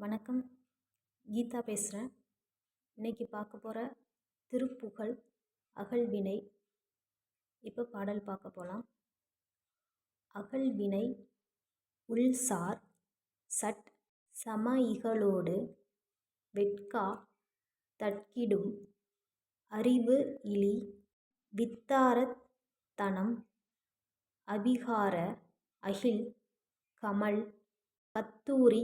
வணக்கம். கீதா பேசுகிறேன். இன்னைக்கு பார்க்க போகிற திருப்புகழ் அகல்வினை. இப்போ பாடல் பார்க்க போகலாம். அகல்வினை உள்சார் சட் சமஇகளோடு வெட்கா தட்கிடும் அறிவு இலி வித்தாரத் தனம் அபிகார அகில் கமல் கத்தூரி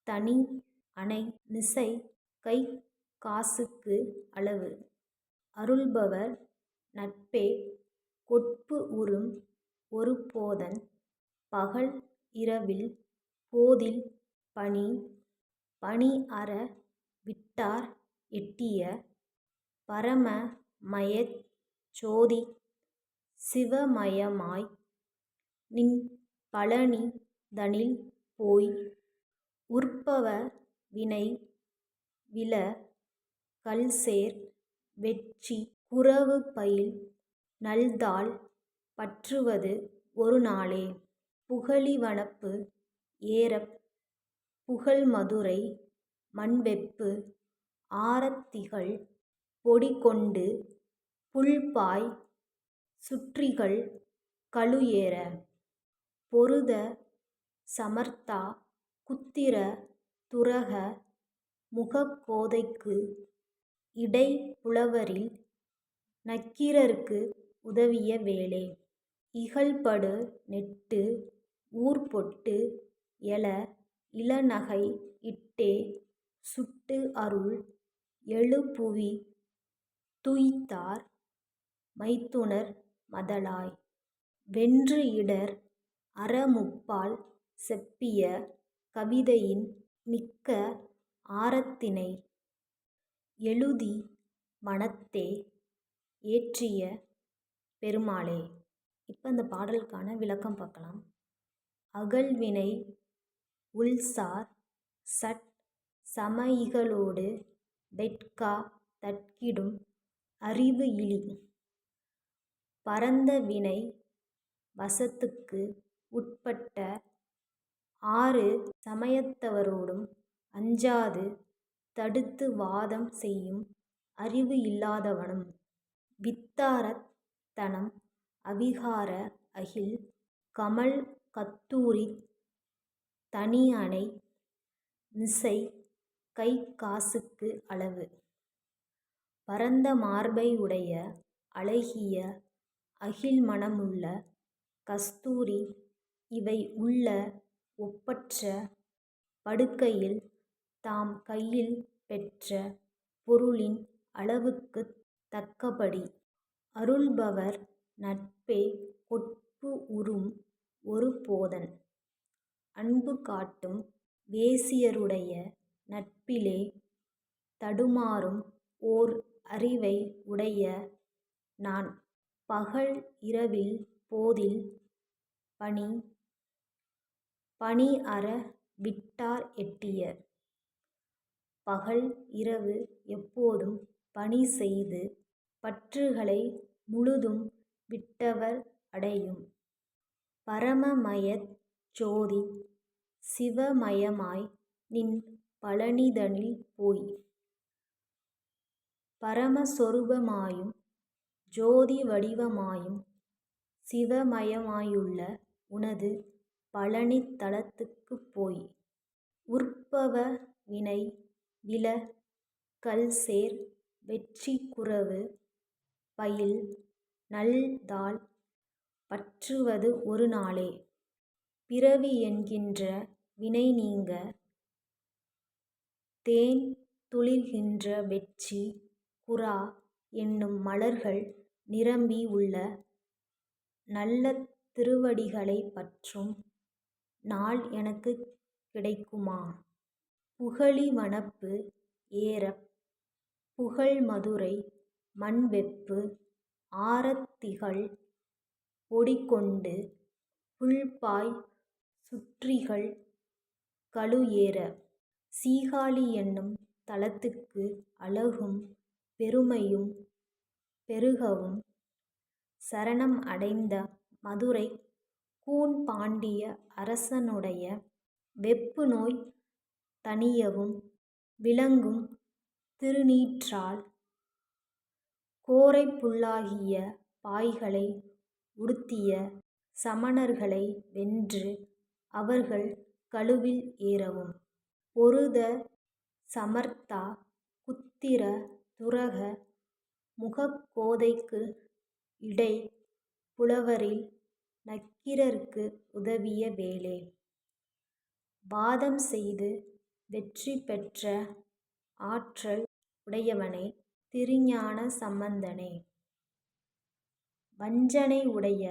தனி அணை நிசை கை காசுக்கு அளவு. அருள்பவர் நட்பே கொட்பு உறும் ஒரு போதன் பகல் இரவில் போதில் பணி பணி அற விட்டார் எட்டிய பரம மயச் சோதி சிவமயமாய் நின் பழனி தனில் போய் உற்பவ வினை வில கல்சேர் வெட்சி குரவு பயில் நல்தாள் பற்றுவது ஒரு நாளே. புகழிவனப்பு ஏறப் புகழ்மதுரை மண்வெப்பு ஆரத் திகழ் பொடிகொண்டு புள்பாய் சுற்றிகள் கழுஏற பொருத சமர்த்தா குத்திர துரக முகக்கோதைக்கு இடை புலவரில் நக்கீரருக்கு உதவிய வேளே. இகல்படு நெட்டு ஊர்பொட்டு எழ இளநகை இட்டே சுட்டு அருள் எழுபுவி துய்த்தார் மைத்துனர் மதலாய் வென்று இடர் அறமுப்பால் செப்பிய கவிதையின் மிக்க ஆரத்தினை எழுதி மனத்தே ஏற்றிய பெருமாளே. இப்போ இந்த பாடலுக்கான விளக்கம் பார்க்கலாம். அகல்வினை உள்சார் சட் சமஇகளோடு வெட்கா தட்கிடும் அறிவு இலி பரந்த வினை வசத்துக்கு உட்பட்ட ஆறு சமயத்தவரோடும் அஞ்சாது தடுத்து வாதம் செய்யும் அறிவு இல்லாதவனும் வித்தாரத் தனம் அபிகார அகில் கமல் கத்தூரித் தனி அணை நிசை கை காசுக்கு அளவு. பரந்த மார்பை உடைய அழகிய அகில் மணமுள்ள கஸ்தூரி இவை உள்ள ஒப்பற்ற படுக்கையில் தாம் கையில் பெற்ற பொருளின் அளவுக்குத் தக்கபடி அருள்பவர் நட்பே கொட்பு உறும் ஒரு போதன். அன்பு காட்டும் வேசியருடைய நட்பிலே தடுமாறும் ஓர் அறிவை உடைய நான் பகல் இரவில் போதில் பணி பணி அற விட்டார் எட்டிய. பகல் இரவு எப்போதும் பணி செய்து பற்றுகளை முழுதும் விட்டவர் அடையும் பரமமயச் சோதி சிவமயமாய் நின் பழனிதனில் போய். பரமஸ்வரூபமாயும் ஜோதி வடிவமாயும் சிவமயமாயுள்ள உனது பழனித் தலத்துக்குப் போய் உற்பவ வினை வில கல்சேர் வெட்சி குரவு பயில் நல்தாள் பற்றுவது ஒரு நாளே. பிறவி என்கின்ற வினை நீங்க தேன் துளிர்கின்ற வெட்சி குறா என்னும் மலர்கள் நிரம்பி உள்ள நல்ல திருவடிகளைப் பற்றும் நாள் எனக்குக் கிடைக்குமா. புகழிவனப்பு ஏறப் புகழ்மதுரை மண்வெப்பு ஆரத் திகழ் பொடிகொண்டு புள்பாய் சுற்றிகள் கழுஏற சீகாழி என்னும் தலத்துக்கு அழகும் பெருமையும் பெருகவும் சரணம் அடைந்த மதுரைக் கூன் பாண்டிய அரசனுடைய வெப்பு நோய் தணியவும் விளங்கும் திருநீற்றால் கோரைப் புல்லாகிய பாய்களை உடுத்திய சமணர்களை வென்று அவர்கள் கழுவில் ஏறவும். பொருத சமர்த்தா குத்திர துரக முகக்கோதைக்கு இடை புலவரில் நக்கீரர்க்கு உதவிய வேளே. வாதம் செய்து வெற்றி பெற்ற ஆற்றல் உடையவனே திருஞான சம்பந்தனே. வஞ்சனை உடைய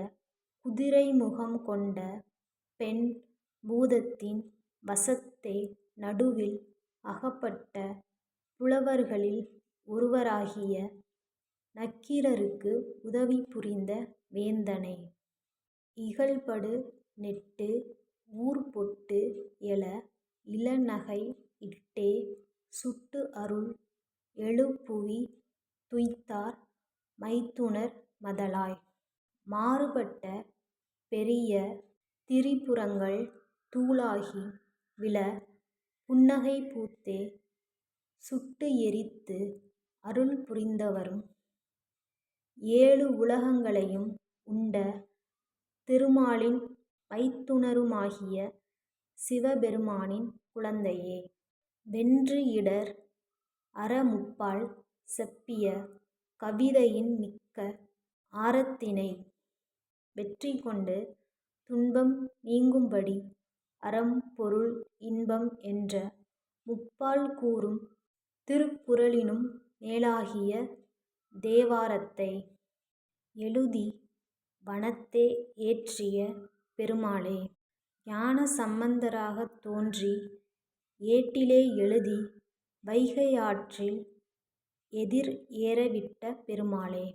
குதிரை முகம் கொண்ட பெண் பூதத்தின் வசத்தே நடுவில் அகப்பட்ட புலவர்களில் ஒருவராகிய நக்கீரருக்கு உதவி புரிந்த வேந்தனே. இகல்படு நெட்டு ஊர்பொட்டு எழ இளநகை இட்டே சுட்டு அருள் எழுபுவி துய்த்தார் மைத்துனர் மதலாய். மாறுபட்ட பெரிய திரிபுரங்கள் தூளாகி விழ புன்னகை பூத்தே சுட்டு எரித்து அருள் புரிந்தவரும் ஏழு உலகங்களையும் உண்ட திருமாலின் மைத்துனருமாகிய சிவபெருமானின் குழந்தையே. வென்று இடர் அற முப்பால் செப்பிய கவிதையின் மிக்க ஆரத்தினை வெற்றி கொண்டு துன்பம் நீங்கும்படி அறம் பொருள் இன்பம் என்ற முப்பால் கூறும் திருக்குறளினும் மேலாகிய தேவாரத்தை எழுதி வனத்தே ஏற்றிய பெருமாளே. ஞான சம்பந்தராகத் தோன்றி ஏட்டிலே எழுதி வைகை ஆற்றில் எதிர் ஏறவிட்ட பெருமாளே.